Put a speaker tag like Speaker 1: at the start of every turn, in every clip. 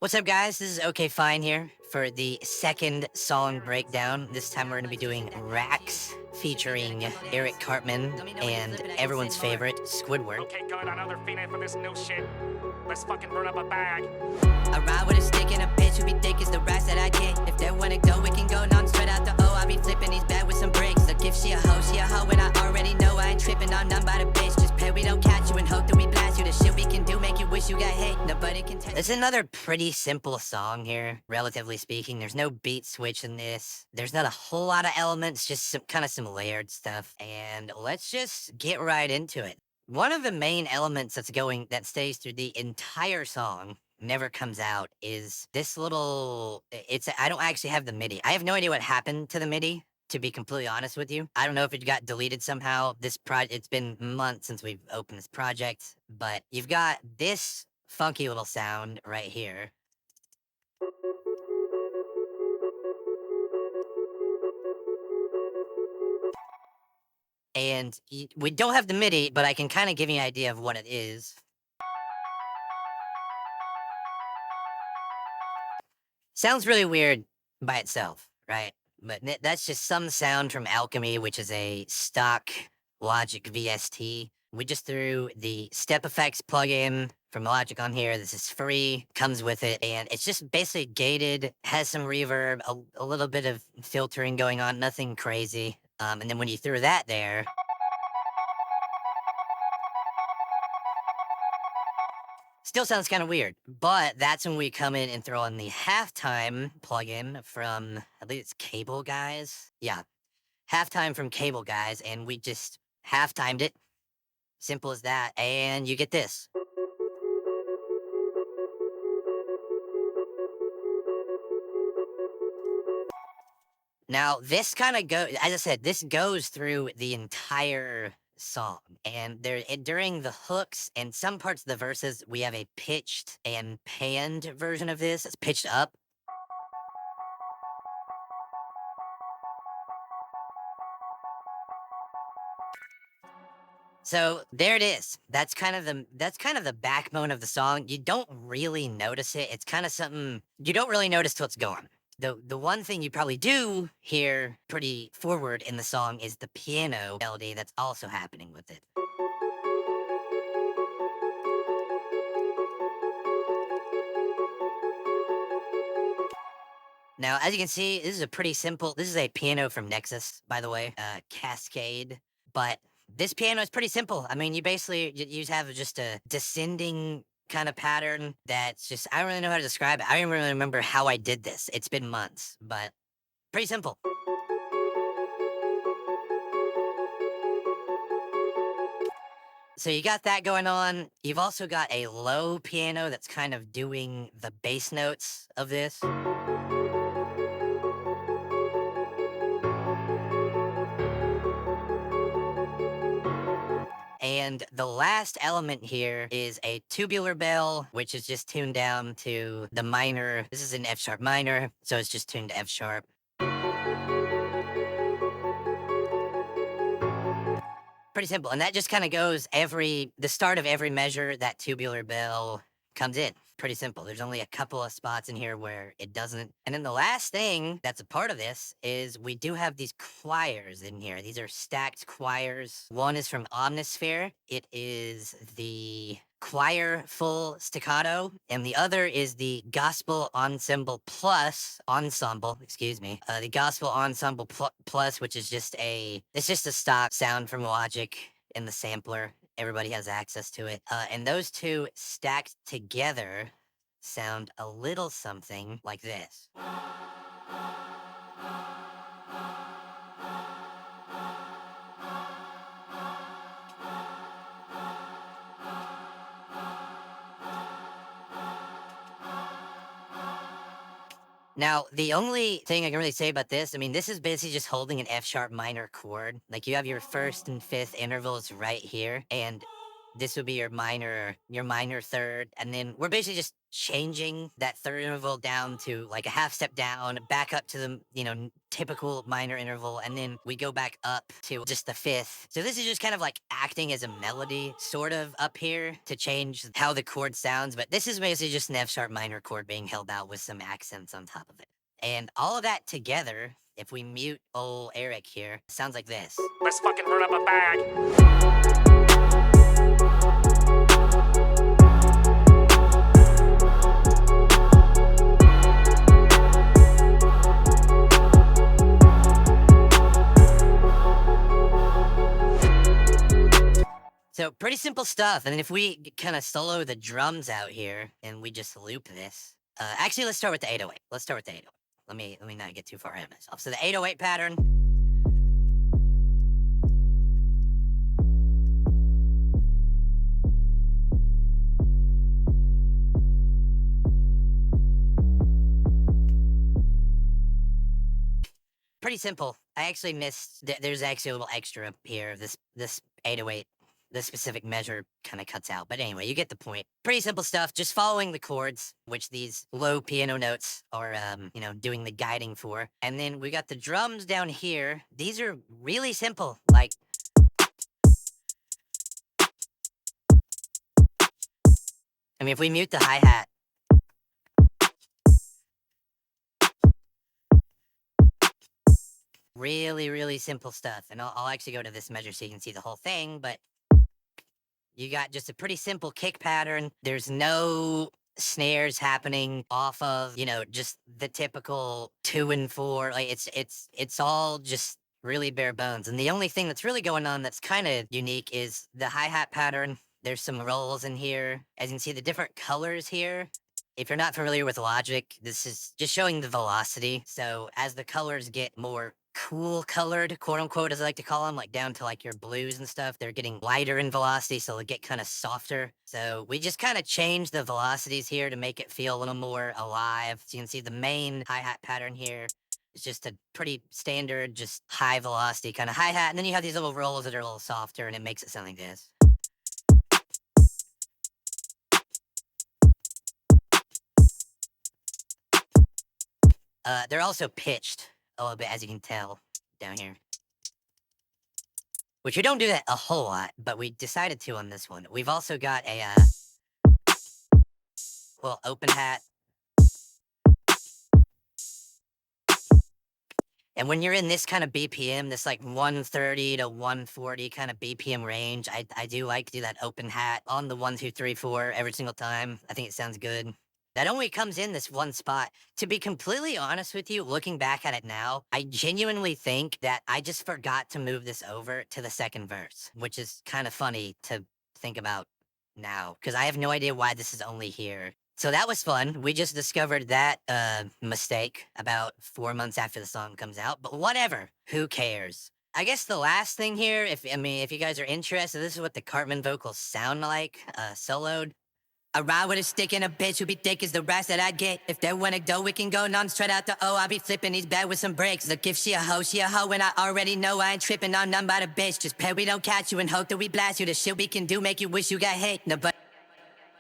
Speaker 1: What's up, guys? This is OK Fine here for the second song breakdown. This time we're going to be doing RACKZ featuring Eric Cartman and everyone's favorite, Squidward.
Speaker 2: Okay, good. Another feeling for this new shit. Let's fucking burn up a bag.
Speaker 1: I ride with a stick and a bitch who be thick as the racks that I get. If they wanna go, we can go. Now I'm straight out the O. I be flipping these back with some bricks. Look, if she a hoe, and I already know I ain't tripping on none by the bitch. Just pay we don't catch you and hope that we blast you. The shit we can do make you wish you got hate. Nobody can tell. It's another pretty simple song here, relatively speaking. There's no beat switch in this. There's not a whole lot of elements, just some layered stuff. And let's just get right into it. One of the main elements that stays through the entire song, never comes out, is this little I don't actually have the MIDI. I have no idea what happened to the MIDI, to be completely honest with you. I don't know if it got deleted somehow. It's been months since we've opened this project, but you've got this funky little sound right here. And we don't have the MIDI, but I can kind of give you an idea of what it is. Sounds really weird by itself, right? But that's just some sound from Alchemy, which is a stock Logic VST. We just threw the Step Effects plugin from Logic on here. This is free, comes with it, and it's just basically gated, has some reverb, a little bit of filtering going on, nothing crazy. And then when you threw that there, still sounds kind of weird, but that's when we come in and throw in the halftime plugin from, I believe it's Cable Guys. Yeah, halftime from Cable Guys, and we just half-timed it. Simple as that, and you get this. Now, this kind of as I said, this goes through the entire song, and during the hooks and some parts of the verses, we have a pitched and panned version of this. It's pitched up. So there it is. That's kind of the backbone of the song. You don't really notice it. It's kind of something you don't really notice till it's gone. The one thing you probably do hear pretty forward in the song is the piano melody that's also happening with it. Now, as you can see, this is a piano from Nexus, by the way, Cascade. But this piano is pretty simple. I mean, you have just a descending kind of pattern that's just, I don't really know how to describe it. I don't really remember how I did this. It's been months, but pretty simple. So you got that going on. You've also got a low piano that's kind of doing the bass notes of this. And the last element here is a tubular bell, which is just tuned down to the minor. This is an F sharp minor, so it's just tuned to F sharp. Pretty simple. And that just kind of goes the start of every measure, that tubular bell comes in. Pretty simple. There's only a couple of spots in here where it doesn't. And then the last thing that's a part of this is we do have these choirs in here. These are stacked choirs. One is from Omnisphere. It is the choir full staccato, and the other is the gospel ensemble, excuse me, the gospel ensemble plus, which is it's just a stock sound from Logic in the sampler. Everybody has access to it. And those two stacked together sound a little something like this. Now, the only thing I can really say about this, I mean, this is basically just holding an F sharp minor chord. Like, you have your first and fifth intervals right here, and This would be your minor third, and then we're basically just changing that third interval down to like a half step down, back up to the typical minor interval, and then we go back up to just the fifth. So this is just kind of like acting as a melody, sort of up here to change how the chord sounds. But this is basically just an F sharp minor chord being held out with some accents on top of it, and all of that together. If we mute old Eric here, sounds like this.
Speaker 2: Let's fucking run up a bag.
Speaker 1: So pretty simple stuff. And then if we kind of solo the drums out here and we just loop this. Actually, let's start with the 808. Let's start with the 808. Let me not get too far ahead of myself. So the 808 pattern. Pretty simple. I actually missed. There's actually a little extra up here. This 808, this specific measure kind of cuts out. But anyway, you get the point. Pretty simple stuff. Just following the chords, which these low piano notes are, doing the guiding for. And then we got the drums down here. These are really simple. Like. I mean, if we mute the hi-hat. Really, really simple stuff. And I'll actually go to this measure so you can see the whole thing, but you got just a pretty simple kick pattern. There's no snares happening off of, just the typical 2 and 4. Like it's all just really bare bones. And the only thing that's really going on that's kind of unique is the hi-hat pattern. There's some rolls in here. As you can see, the different colors here. If you're not familiar with Logic, this is just showing the velocity. So as the colors get more cool colored, quote unquote, as I like to call them, like down to like your blues and stuff, they're getting lighter in velocity, so they get kind of softer. So we just kind of change the velocities here to make it feel a little more alive. So you can see the main hi-hat pattern here is just a pretty standard, just high velocity kind of hi-hat. And then you have these little rolls that are a little softer, and it makes it sound like this. They're also pitched a little bit, as you can tell down here. Which we don't do that a whole lot, but we decided to on this one. We've also got a little open hat. And when you're in this kind of BPM, this like 130 to 140 kind of BPM range, I do like to do that open hat on the 1, 2, 3, 4 every single time. I think it sounds good. That only comes in this one spot. To be completely honest with you, looking back at it now, I genuinely think that I just forgot to move this over to the second verse, which is kind of funny to think about now, because I have no idea why this is only here. So that was fun. We just discovered that mistake about 4 months after the song comes out, but whatever. Who cares? I guess the last thing here, if you guys are interested, this is what the Cartman vocals sound like, soloed. I ride with a stick and a bitch who be thick as the rats that I get. If they wanna go, we can go non straight out the O. I be flipping these bad with some breaks. Look, if she a hoe, and I already know I ain't tripping on none by the bitch. Just pray we don't catch you and hope that we blast you. The shit we can do make you wish you got hate. No, but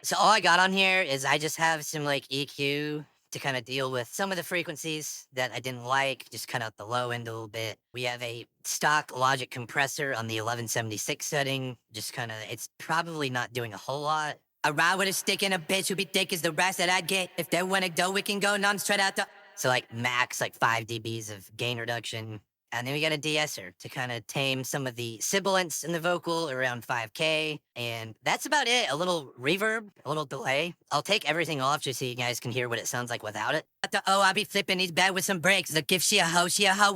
Speaker 1: so all I got on here is I just have some like EQ to kind of deal with some of the frequencies that I didn't like, just cut out the low end a little bit. We have a stock Logic compressor on the 1176 setting, just kind of, it's probably not doing a whole lot. I ride with a stick and a bitch who be thick as the rats that I get. If they wanna go, we can go non straight out the. So like max like 5 dBs of gain reduction. And then we got a de-esser to kind of tame some of the sibilance in the vocal around 5K. And that's about it. A little reverb, a little delay. I'll take everything off just so you guys can hear what it sounds like without it. I be flipping these bad with some breaks. Look, if she a hoe,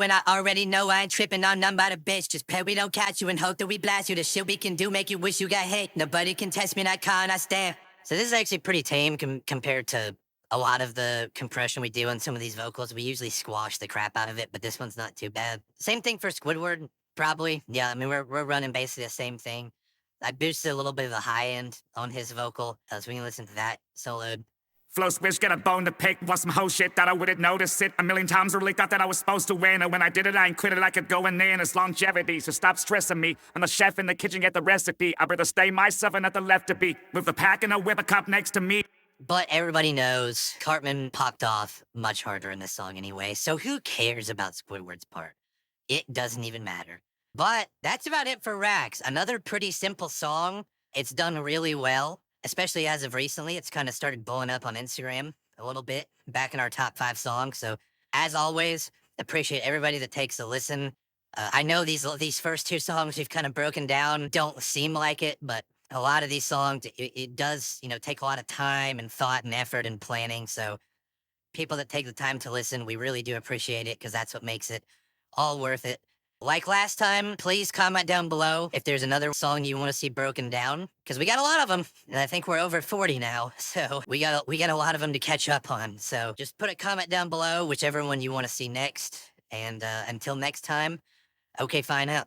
Speaker 1: and I already know I ain't tripping on none by the bitch. Just pray we don't catch you and hope that we blast you. The shit we can do make you wish you got hate. Nobody can test me, not con, I stand. So this is actually pretty tame compared to a lot of the compression we do on some of these vocals. We usually squash the crap out of it, but this one's not too bad. Same thing for Squidward, probably. Yeah, I mean, we're running basically the same thing. I boosted a little bit of the high end on his vocal, so we can listen to that soloed.
Speaker 2: Flow switch, get a bone to pick. Was some whole shit that I wouldn't notice it. A million times really thought that I was supposed to win. And when I did it, I ain't quit it. I kept going in. It's longevity, so stop stressing me. I'm the chef in the kitchen, get the recipe. I'd rather stay myself and nothing left to be. With the pack and a whip, a cup next to me.
Speaker 1: But everybody knows Cartman popped off much harder in this song anyway, so who cares about Squidward's part? It doesn't even matter. But that's about it for RACKZ. Another pretty simple song. It's done really well, especially as of recently. It's kind of started blowing up on Instagram a little bit, back in our top 5 songs. So as always, appreciate everybody that takes a listen. I know these first 2 songs we've kind of broken down don't seem like it, but a lot of these songs, it does, take a lot of time and thought and effort and planning. So people that take the time to listen, we really do appreciate it because that's what makes it all worth it. Like last time, please comment down below if there's another song you want to see broken down, because we got a lot of them, and I think we're over 40 now, so we got a lot of them to catch up on. So just put a comment down below, whichever one you want to see next, and until next time, okay, fine out.